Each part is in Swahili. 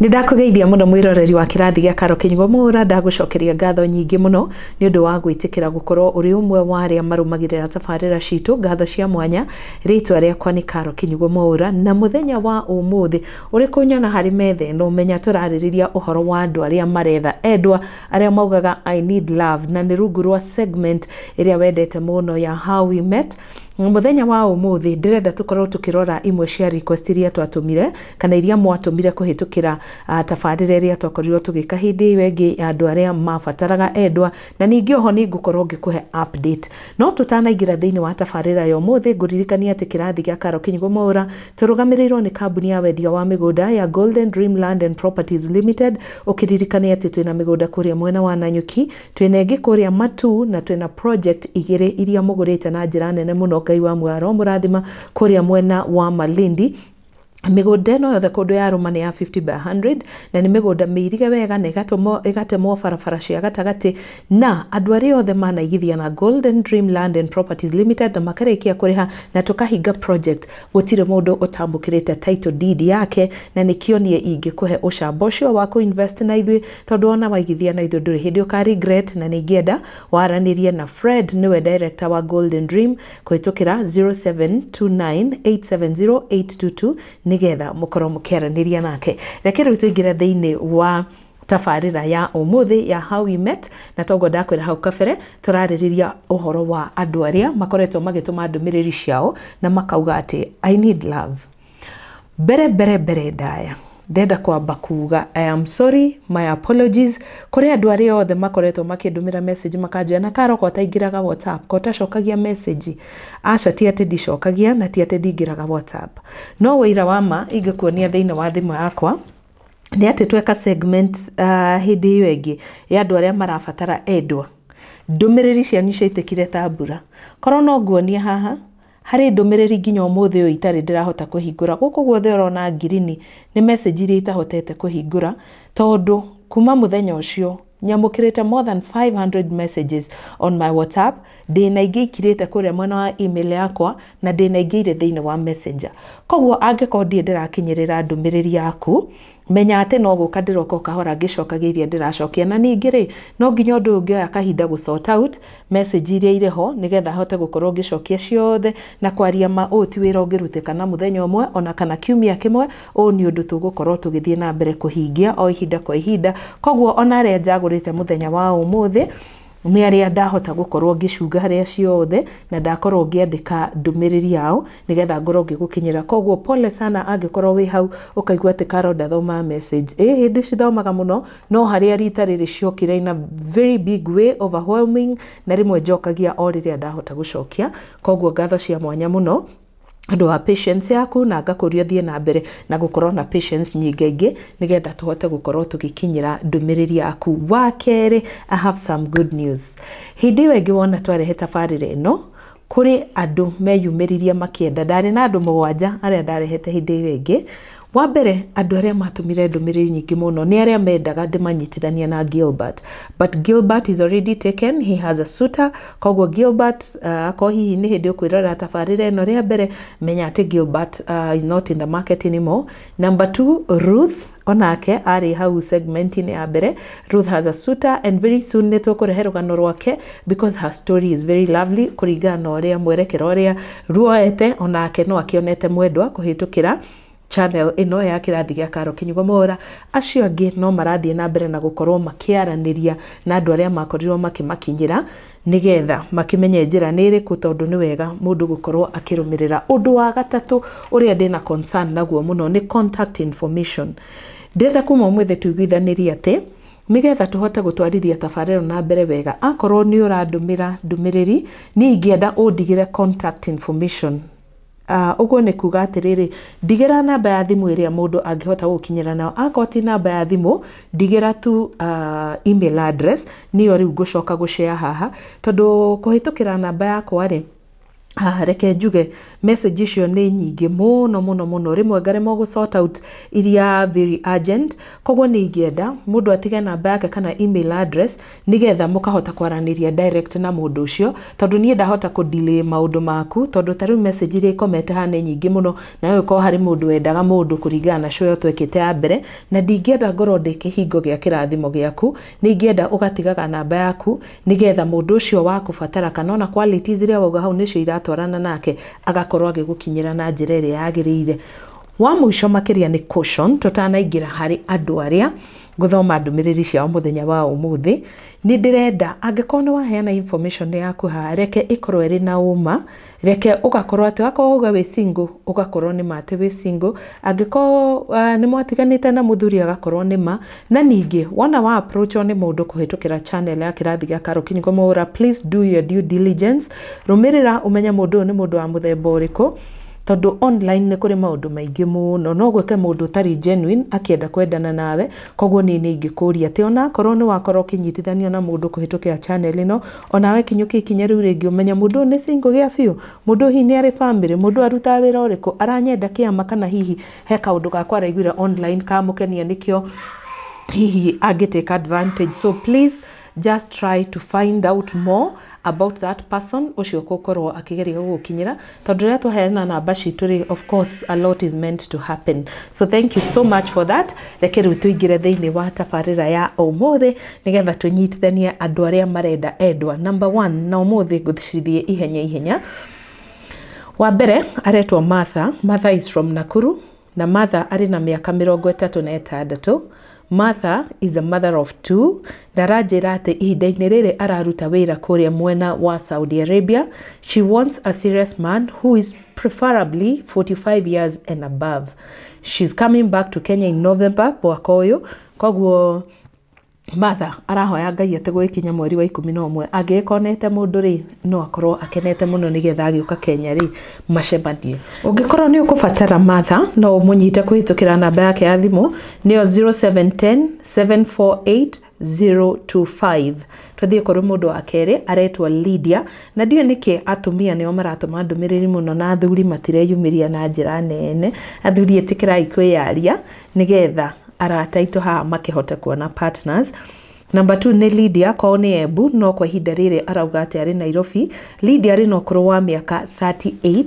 Nindakugeithia muno mwiroreri wa kirathi gya KINYUGO MWAURA, ndagucokeria ngatho nyingi muno ni undu wa gwitikira gukorwo uri umwe wa aria marumagirira tabarira citu. Ngatho cia mwanya. Ritwa riakwa ni KINYUGO MWAURA, na muthenya wa umuthi uri kunyona hari methe no menya turaririria uhoro wa andu aria maretha endwa aria maugaga I need love, na ni rungu rwa segment iria wendete muno ya How We Met. Muthenya wa umuthi ndirenda tukorwo tukirora imwe cia request iria twatumire kana iria mwatumire kuhitukira tabarira iria twakorirwo tugika hindi iyo ingi andu aria mabataraga endwa, na ningi oho ni ngukorwo ngikuhe update. No tutanaingira thiini wa tabarira ya umuthi, nguririkania ati kirathi gya KINYUGO MWAURA turugamirirwo ni kambuni ya wendia wa migunda ya Golden Dream Land and Properties Limited. Ukiririkania ati twina migunda kuria mwena wa Nanyuki, twina ingi kuria Matu, na twina project igire iria mugurite na njira nene muno. Ngai wa mwaro murathima kuria mwena wa Malindi. Migunda ino yothe kundu ya Roma ni ya 50 by 100, na ni migunda miirige wega na igatemwo barabara cia gatagati, na andu aria othe manaigithia na Golden Dream Land and Properties Limited na makarikia kuriha na tukahinga project, gutire mundu utambukirite title deed yake, na nikio nie ingikuhe ucamba ucio wa kuinvest na ithui, tondu ona waigithia na ithui nduri hindi uka regret. Na ningienda waranirie na Fred, niwe director wa Golden Dream, kuhitukira 0729870822 nigetha mukorwo mukiaraniria nake. Reke riu tuingira thiini wa tabarira ya umuthi ya How We Met, na togo ndakwira hau kabere turaririria uhoro wa andu aria makoretwo magituma ndumiriri ciao na makauga ati I need love. Bere ndaya ndenda kwamba kuga I am sorry, my apologies kuri andu aria othe makoretwo makindumira message makanjia na Karo ko taingiraga WhatsApp ko tacokagia message. Aca ti ati ndicokagia na ti ati ndingiraga WhatsApp, no wira wama ingekuonia thiini wa thimu yakwa ni ati tweka segment hindi iyo ingi ya andu aria marabatara endwa. Ndumiriri cianyu ciaitikire ta mbura. Korwo no nguonia haha hari ndumiriri nginya umuthi uyu itari ndirahota kuhingura. Guku guothe urona ngirini ni message iria itahotete kuhingura, tondu kuma muthenya ucio nyamukirite more than 500 messages on my WhatsApp. Ndina ingi ikirite kuria mwena wa email yakwa, na ndina ingi ire thiini wa Messenger. Koguo angiko ndie ndirakinyirira ndumiriri yaku, menya ati no guka ndiroko kahora ngicokagia iria ndiracokia. Na ningi ri no nginya undu ungioya kahinda gu sort out message iria ire ho nigetha hote gukorwo ngicokia ciothe na kwaria ma uti wira ungirutika na muthenya umwe ona kana kiumia kimwe. O ni undu tugukorwo tugithie na mbere kuhingia o ihinda kwa ihinda. Koguo ona aria njagurite muthenya wa umuthi ni aria ndahota gukorwo ngicunga haria ciothe na ndakorwo ngiandika ndumiriri yao nigetha ngorwo ngigukinyira. Koguo pole sana angikorwo wi hau ukaigua ati Karo ndathoma message. Hindi cithomaga muno, no haria rita riri ciokire in a very big way, overwhelming, na rimwe njokagia o riria ndahota gucokia. Koguo ngatho cia mwanya muno andu wa patience yaku, na ngakuria thie na mbere na gukorwo na patience nyingaingi nigetha tuhote gukorwo tugikinyira ndumiriri yaku. Wa keri, I have some good news. Hindi iyo ingi wona twarehe tabarira ino kuri andu meyumiriria makienda. Ndari na andu 7 aria ndarehete hindi iyo ingi. Wa mbere, andu aria matumire ndumiriri nyingi muno ni aria mendaga ndimanyitithania na Gilbert, but Gilbert is already taken, he has a suitor. Koguo Gilbert ko hihi ni hindi ukwirora tabarira ino ria mbere, menya ati Gilbert is not in the market anymore. Number 2, Ruth onake ari hau segment ni ya mbere. Ruth has a suitor, and very soon ni tukurehe rugano rwake because her story is very lovely kuringana na uria mwerekero uria ruoete. Onake no akionete mwendwa kuhitukira channel ino ya kirathi gya KINYUGO MWAURA. Acio angi no marathie na mbere na gukorwo makiaraniria na andu aria makorirwo makimakinyira nigetha makimenye njira ni iriku, tondu ni wega mundu gukorwo akirumirira. Undu wa gatatu uria ndina concern naguo muno ni contact information. Ndenda kuma umwethe tuiguithanirie ati nigetha tuhote gutwariria tabarira na mbere wega, akorwo ni urandumira ndumiriri ni ingienda undigire contact information. Uguo ni kuga atiriri, ndigira namba ya thimu iria mundu angihota gukinyira nayo. Akoti namba ya thimu ndigira tu email address niyo riu ngucoka gushare haha, tondu kuhitukira namba yakwa ri reke njuge message icio nĩ nyingĩ mũno rimwe ngaremwo gũ sort out iria very urgent koguo nĩ ingĩenda mũndũ atige namba yake kana email address nigetha mũkahota kwaranĩria direct na mũndũ ũcio tondũ niĩ ndahota ku delay maũndũ maku tondũ tarĩu message iria ikomete haha nĩ nyingĩ mũno na ũko harĩ mũndũ wendaga mũndũ kũringana na show twekete ya mbere na ndingĩenda ngorwo ndĩ kĩhingo gĩa kĩrathimo gĩaku nĩ ingĩenda ũgatigaga namba yaku nigetha mũndũ ũcio wakũbatara kana ona qualities iria wauga hau nĩcio iratwarana nake agakorwo agĩgũkinyĩra na njĩra ĩrĩa yagĩrĩire. Wa mũico makĩria nĩ caution tũtanaingĩra harĩ andũ arĩa gũthoma ndũmĩrĩri ciao mũthenya wa ũmũthĩ nĩ ndĩrenda angĩkorwo nĩ waheana information yaku haha reke ĩkorwo ĩrĩ na ũma reke ũgakorwo atĩ wakorwo uga wĩ single ũgakorwo nĩ ma atĩ wĩ single angĩkorwo nĩ mwatiganĩte na mũthuri agakorwo nĩ ma na ningĩ wona wa approach nĩ mũndũ kũhĩtũkĩra channel ya Kirathi gĩa KINYUGO MWAURA please do your due diligence rũmĩrĩra ũmenye mũndũ ũyũ nĩ mũndũ wa mũthemba ũrĩkũ tondu online nĩ kũrĩ maũndũ maingĩ mũno no gwĩke mũndũ ũtarĩ genuine akĩenda kwendana nawe koguo nĩ ingĩkũria atĩ ona korwo nĩ wakorwo ũkĩnyitithanio na mũndũ kũhĩtũkĩra channel ĩno onawe kinyũkie ikinya rĩu rĩngĩ ũmenya mũndũ nĩ single gĩa biũ mũndũ hihi nĩ arĩ family mũndũ arutaga wĩra ũrĩkũ aranyenda kĩama kana hihi he kaũndũ gakwa araiguire online kamũkenia nĩkĩo hihi angĩtake advantage so please just try to find out more about that person ucio kokorwo akigeria gukinyira tondu rĩa tuheana namba citũ of course a lot is meant to happen so thank you so much for that reke rĩu tuingire thĩinĩ wa tabarĩra ya ũmũthĩ nigetha tunyitithanie andũ arĩa marenda endwa number 1 na ũmũthĩ ngũthicithie ihenya wa mbere aretwo Martha is from Nakuru na Martha arĩ na mĩaka 36 Martha is a mother of 2 darajira atĩ ihinda-inĩ rĩrĩ araruta wĩra kũrĩa mwena wa Saudi Arabia. She wants a serious man who is preferably 45 years and above. She's coming back to Kenya in November mwaka ũyũ koguo Martha arahoya Ngai atĩ gwĩkinya mweri wa 11 angĩkonete mũndũ rĩ no akorwo akenete mũno nigetha agĩũka Kenya rĩ macemanie. Ũngĩkorwo nĩ ũkũbatara Martha no mũnyite kũhĩtũkĩra namba yake ya thimũ nĩyo 0710 748 025. Twathiĩ kũrĩ mũndũ wa kerĩ aretwo Lydia na ndiyo nĩkĩ atumia nĩo maratũma ndũmĩrĩri mũno na athuri matireyumĩria na njĩra nene athuri ĩtĩkĩrai kwĩyaria nigetha arata aitũ haha makĩhota kuona partners. Number 2 nĩ Lydia kwao nĩ Embu no kwa ihinda rĩrĩ arauga atĩ arĩ Nairobi. Lydia arĩ na ũkũrũ wa mĩaka 38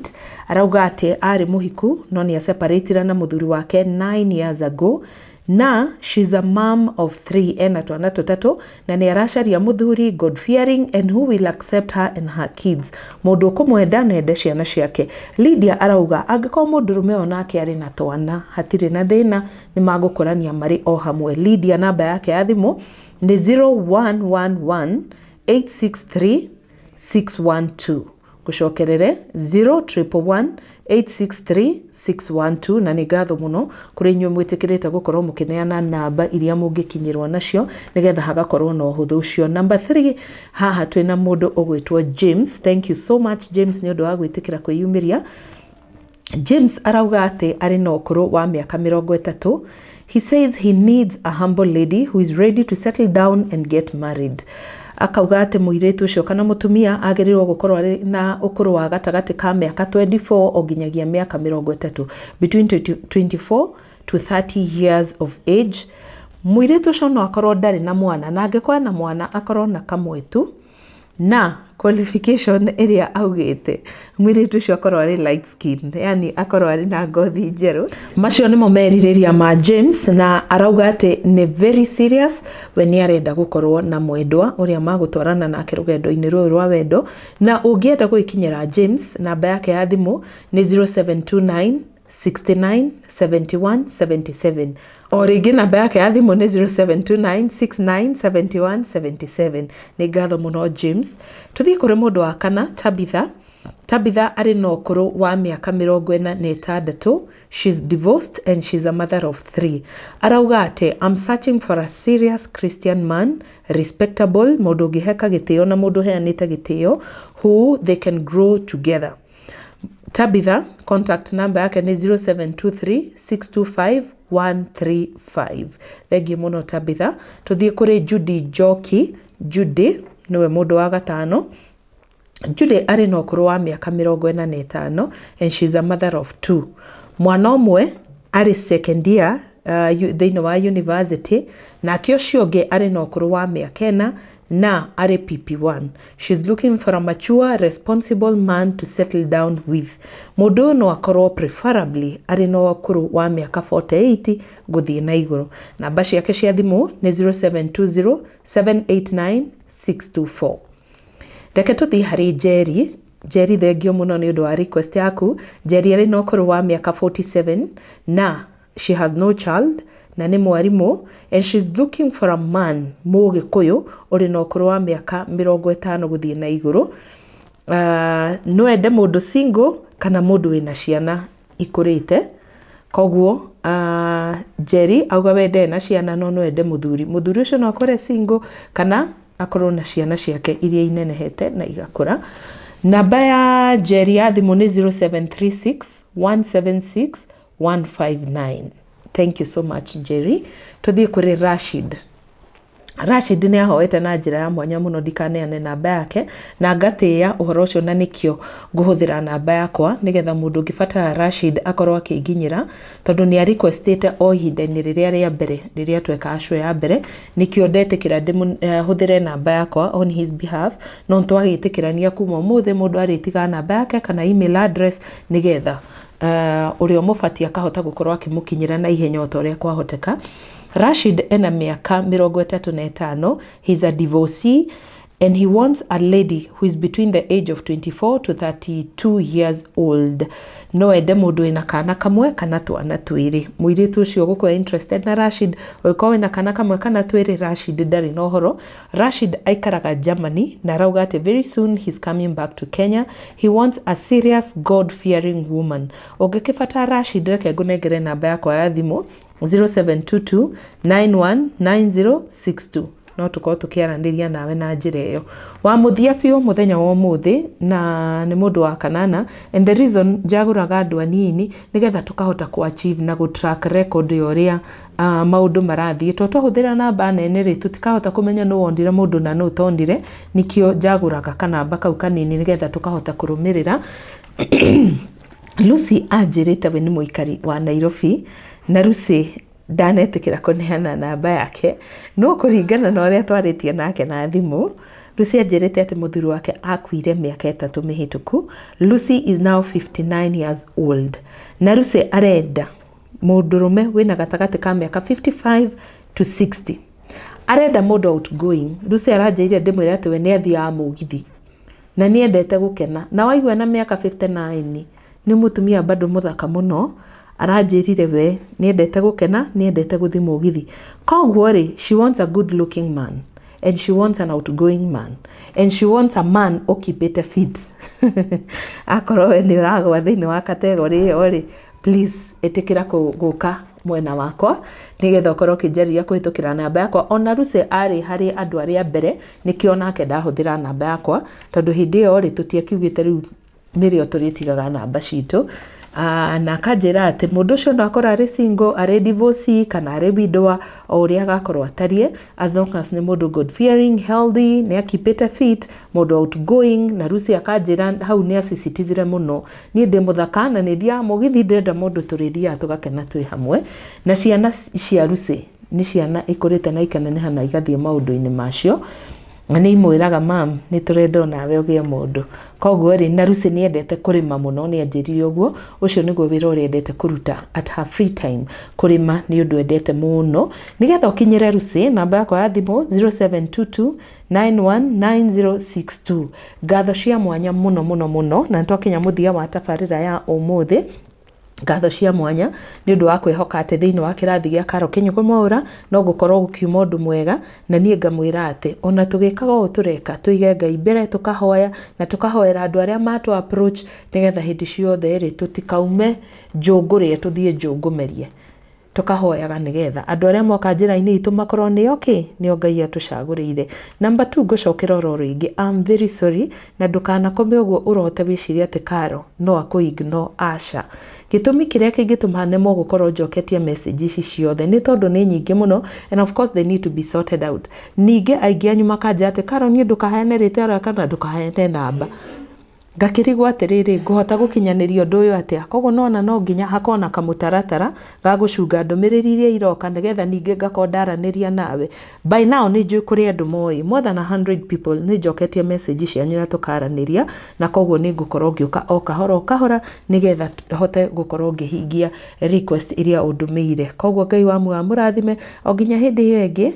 arauga atĩ arĩ mũhiku no nĩ separated na mũthuri wake 9 years ago na she's a mom of 3 ena twana tũtatũ na nĩ aracaria mũthuri God fearing and who will accept her and her kids mũndũ ũkũmwenda na ende ciana ciake. Lydia arauga angĩkorwo mũndũrũme onake arĩ na twana hatirĩ na thĩna nĩ magũkũrania marĩ o hamwe. Lydia namba yake ya thimũ nĩ 0111 863 612 gũcokerere 0111 863 612 na nĩ ngatho mũno kũrĩ inyuĩ mwĩtĩkĩrĩte gũkorwo mũkĩneana namba iria mũngĩkinyĩrwo nacio nigetha hagakorwo na ũhũthũ ũcio. Number 3 haha twĩna mũndũ ũgwĩtwo James. Thank you so much James nĩ ũndũ wa gwĩtĩkĩra kwĩyumĩria. James arauga atĩ arĩ na ũkũrũ wa mĩaka 30. He says he needs a humble lady who is ready to settle down and get married. Akauga atĩ mũirĩtu ũcio kana mũtumia agĩrĩirwo gũkorwo arĩ na ũkũrũ wa gatagatĩ ka mĩaka 24 o nginyagia mĩaka 30 between 24 to 30 years of age. Mũirĩtu ũcio no akorwo ndarĩ na mwana na angĩkorwo na mwana akorwo na kamwe tu na qualification ĩrĩa augĩte mũirĩtu ũcio akorwo arĩ light skin yani akorwo arĩ na ngothi njerũ. Macio nĩmo merirĩria ma James na arauga atĩ nĩ very serious we nĩ arenda gũkorwo na mwendwa ũrĩa magũtwarana nake rũgendo-inĩ rũrũ rwa wendo. Na ũngĩenda gwĩkinyĩra James namba yake ya thimũ nĩ 0729 69 71 77 o rĩngĩ namba yake ya thimũ nĩ 0729 69 71 77. Nĩ ngatho mũno James. Tũthiĩ kũrĩ mũndũ wa kana Tabitha arĩ na ũkũrũ wa mĩaka 46. She's divorced and she's a mother of 3. Arauga atĩ I'm searching for a serious Christian man, respectable, mũndũ ũngĩheka gĩtĩo na mũndũ heanĩte gĩtĩo who they can grow together. Tabitha contact number yake ni 0723 625 135. Thengi mũno Tabitha. Tuthie kuri Judy Njoki. Judy niwe mũndũ wa gatano Judy arĩ na ũkũrũ wa mĩaka 45 and she's a mother of 2. Mwana ũmwe arĩ second year thĩinĩ wa university, nake ũcio ũngĩ arĩ na ũkũrũ wa mĩaka 4 na arĩ PP1. She's looking for a mature, responsible man to settle down with. Mũndũ no akorwo preferably arĩ na ũkũrũ wa mĩaka 48 gũthiĩ na igũrũ. Namba ciake cia thimũ nĩ 0720 789 624. Reke tũthiĩ harĩ Jerry. Jerry, thengio mũno nĩ ũndũ wa request yaku. Jerry arĩ na ũkũrũ wa mĩaka 47 na she has no child na nĩ mwarimũ, and she's looking for a man Mũgĩkũyũ ũrĩ na ũkũrũ wa mĩaka 50 gũthiĩ na igũrũ. No ende mũndũ single kana mũndũ wĩna ciana ikũrĩte. Koguo Jerry auga wende na ciana no ende mũthuri ũcio no akorwo single kana akorwo na ciana ciake iria inenehete na igakũra. Namba ya Jerry ya thimũ nĩ 0736 176 159. Thank you so much, Jerry. Tuthiĩ kũrĩ Rashid. Rashid nĩ ahoete na njĩra ya mwanya mũno ndikaneane namba yake, na ngatĩĩa ũhoro ũcio, na nĩkĩo ngũhũthĩra namba yakwa nĩgetha mũndũ ũngĩbatara Rashid akorwo akĩnginyĩra, tondũ nĩ requestete o ihinda-inĩ rĩrĩa rĩa mbere rĩrĩa tweka show ya mbere, nĩkĩo ndetĩkĩra hũthĩre namba yakwa on his behalf. No twagĩtĩkĩrania kuma ũmũthĩ mũndũ arĩtiga namba yake kana email address nĩgetha ũrĩa mũbati akahota gũkorwo akĩmũkinyĩra na ihenya o ta ũrĩa kwahoteka. Rashid ena mĩaka 35. He's a divorcee and he wants a lady who is between the age of 24 to 32 years old. No ende mũndũ wĩna kana kamwe kana twana twĩrĩ. Mũirĩtu ũcio gũkorwo interested na Rashid, ũkorwo wĩna kana kamwe kana twĩrĩ, Rashid ndarĩ na ũhoro. Rashid aikaraga Germany na rauga atĩ very soon he's coming back to Kenya. He wants a serious God-fearing woman. Ũngĩkĩbatara Rashid, reke ngũnengere namba yakwa ya thimũ 0722 919062. No tũkorwo tũkĩaranĩria nawe na njĩra ĩyo. Wa mũthia biũ mũthenya wa ũmũthĩ na nĩ mũndũ wa kanana, and the reason njagũraga andũ anini nĩgetha tũkahota achieve na track record ya ũrĩa maũndũ marathiĩ. Twahũthĩra namba nene rĩ, tũtikahota kũmenya nũ wondire mũndũ na nũ tondire, nĩkĩo njagũraga kanamba kau kanini nĩgetha tũkahota kũrũmĩrĩra. Lucy anjĩrĩte we nĩ mũikari wa Nairobi, na Lucy ndanetĩkĩra kũneana namba yake, no kũringana na ũrĩa twarĩtie nake na thimũ, Lucy anjĩrĩte atĩ mũthuri wake akuire mĩaka 3 mĩhĩtũku. Lucy is now 59 years old, na Lucy arenda mũndũrũme wĩna gatagatĩ ka mĩaka 55 to 60. Arenda mũndũ outgoing. Lucy aranjĩrĩire ndĩmwĩre atĩ we nĩ athiaga mũgithi na nĩ endete gũkena, na waigua na mĩaka 59 nĩ mũtumia bado mũthaka mũno. Aranjĩrire we nĩ endete gũkena, nĩ endete gũthiĩ mũgithi. Koguo rĩ, she wants a good looking man, and she wants an outgoing man, and she wants a man okipete fit. Akorwo we nĩ ũragwa thĩinĩ wa category ĩyo rĩ, please ĩtĩkĩra gũka mwena wakwa nĩgetha ũkorwo ũkĩnjarĩria kũhĩtũkĩra namba yakwa. Ona Lucy arĩ harĩ andũ arĩa mbere, nĩkĩo nake ndahũthĩra namba yakwa, tondũ hĩndĩ ĩyo rĩ tũtiakiugĩte rĩu nĩrĩo tũrĩtigaga namba citũ. Na akanjĩra atĩ mũndũ ũcio no akorwo arĩ single, arĩ divorcee kana arĩ widower, o ũrĩa agakorwo atariĩ, as long as nĩ mũndũ God fearing, healthy, nĩ akipĩte fit, mũndũ outgoing. Na Lucy akanjĩra hau nĩ acicitizire mũno, niĩ ndĩ mũthaka na nĩ thiaga mũgithi, ndĩrenda mũndũ tũrĩthiaga tũgakena twĩ hamwe. Na ciana cia Lucy nĩ ciana ikũrĩte na ikaneneha na igathiĩ maũndũ-inĩ macio, na nĩ imwĩraga mam nĩ tũrenda nawe ũgĩe mũndũ. Koguo rĩ, na Lucy nĩ endete kũrĩma mũno, nĩ anjĩrire ũguo. Ũcio nĩguo wĩra ũrĩa endete kũruta at her free time, kũrĩma nĩ ũndũ endete mũno. Nĩgetha ũkinyĩre Lucy, namba yakwa ya thimũ 0722 919062. Ngatho cia mwanya mũno mũno mũno, na nĩtwakinya mũthia wa tabarĩra ya ũmũthĩ. Ngatho cia mwanya nĩ ũndũ wa kwĩhoka atĩ thĩinĩ wa kĩrathi gĩa Karo KINYUGO MWAURA no gũkorwo gũkiuma ũndũ mwega, na niĩ ngamwĩra atĩ ona tũgĩkaga ũũ tũreka, tũige Ngai mbere, tũkahoya na tũkahoera andũ arĩa matũ approach nĩgetha hĩndĩ ciothe rĩ tũtikaume njũngũrĩe tũthiĩ njũngũmerie. tukahoyaga nigetha andu aria moka njira-ini itu makorwo ni okay ni Ngai atucagurire. Number 2 gucokera oro ringi, I'm very sorry na ndukana kome uguo urote wiciria ati Karo no akuignore aca. Gitumi kiria kingituma nemo gukorwo njoketie message ici ciothe ni tondu ni nyingi muno, and of course they need to be sorted out. Ninge aingi anyu makanja ati Karo ni ndukahene rite ara kana ndukahene namba. Ngakirigwa atiriri nguhota gukinyaniria undu uyu atia. Koguo nona no nginya hakona kamutaratara ga gucunga ndumiriri iria iroka nigetha ninge ngakondaraniria nawe. By now ni njui kuri andu moi more than 100 people ni njoketie message cianyu na tukaraniria, na koguo ni ngukorwo ngiuka o kahora nigetha hote gukorwo ngihingia request iria undumiire. Koguo Ngai wa mũrathime o nginya hindi hiyo ingi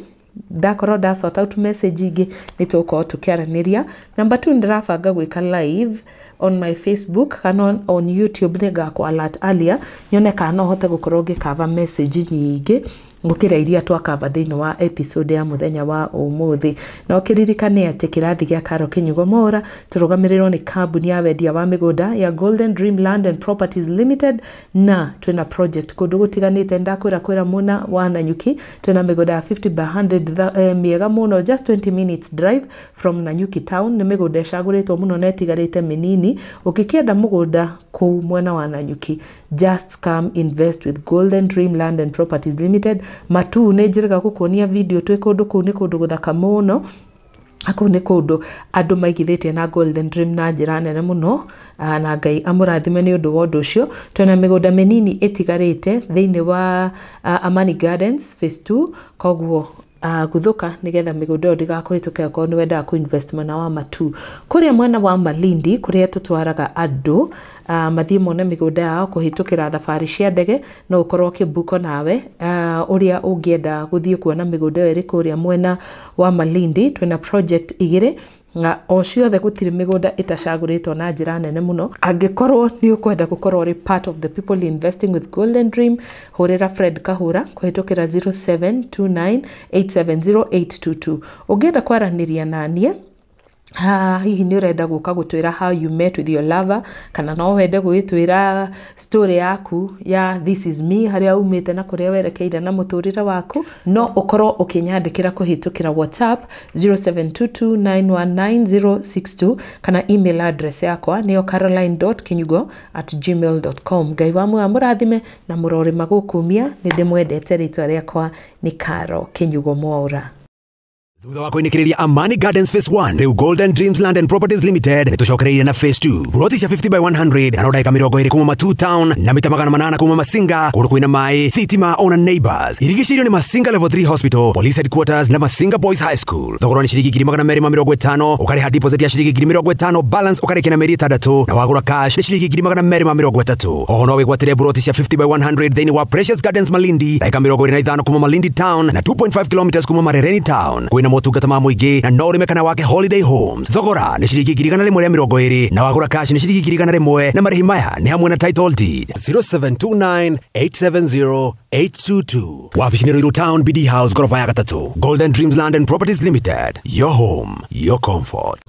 ndakorwo da sort out message ingi nituko tukiaraniria. Number 2 ndirabanga gwika live on my Facebook kana on YouTube ngakwa alert earlier nyone kana hote gukorwo ngikava message nyingi ngukira iria twakava thiini wa episode ya muthenya wa umuthi. Na ukiririkane ati Kirathi gia Karo KINYUGO MWAURA turugamirirwo ni kambuni ya wendia wa migunda ya Golden Dream Land and Properties Limited, na twina project kundu gutiganite ndakwira muna wa Nanyuki. Twina migunda 50 by 100 miega muno, just 20 minutes drive from Nanyuki town. Ni migunda icagurĩtwo muno na itigarĩte minini. Ukikienda mugunda kuu mwena wa Nanyuki, just come invest with Golden Dream Land and Properties Limited. Matu ne njiraga gukuonia video twi kundu kuu ni kundu guthaka muno. Ako ni kundu andu maigithitie na Golden Dream na njira nene muno, na Ngai amurathime ni undu wa undu ucio. Twina migunda minini itigarite thiini wa Amani Gardens phase 2. Koguo guthuka nigetha migunda yo ndigakuhituke ko ni wenda ku investment wa Matu kuria mwena wa Malindi kuria tutwaraga andu mathie mone migunda yao kuhitukira thabari cia ndege no ukorwo kibuko nawe uria ungienda guthie kuona migunda yo iri kuria mwena wa Malindi. Twina project igire nga o ciothe gutiri migunda itacagurĩtwo na njira nene muno. Angikorwo ni ukwenda gukorwo uri part of the people investing with Golden Dream, horera Fred Kahura kuhitukira 0729870822. Ungienda kwaraniria nanie hihi ni urenda guka gutwira how you met with your lover, kana no wende gwitwira story yaku ya this is me haria umite na kuria werekeire na muturire waku, no ukorwo ukinyandikira kuhitukira WhatsApp 0722919062 kana email address yakwa niyo caroline.kinyugo@gmail.com. Ngai wa mũrathime na mũrori magukumia ni ndimwendete ritwa riakwa ni Karo KINYUGO MWAURA. Thutha wa kuinĩkĩrĩria Amani Gardens Phase 1, rĩu Golden Dreams Land and Properties Limited nĩtũcokereirie na Phase 2. Buroti cia 50 by 100 na rodaika 20 kuma Matu Town na mita 800 kuma Masinga, kũndũ kwĩna maĩ, thitima ona neighbors. Irigicĩirio nĩ Masinga Level 3 Hospital, Police Headquarters na Masinga Boys High School. Thogora nĩ ciringi 250, ũkarĩha deposit ya ciringi 50, balance ũkarĩkia na mĩeri 6, na wagũra cash nĩ ciringi 230. Oho no wĩgwatĩre buroti cia 50 by 100 thĩinĩ wa Precious Gardens Malindi, daika 25 kuma Malindi Town na 2.5 kilometers kuma Marereni Town. Kwĩna motungata ma muingi na no rimekana wake Holiday Homes. Thogora ni ciringi 120 na wagura cash ni ciringi 100 na marĩhi maya ni hamwe na title deed. 0729870822. Wabici ni Ruiru Town BD House, gorofa ya 3. Golden Dreams Land and Properties Limited, your home, your comfort.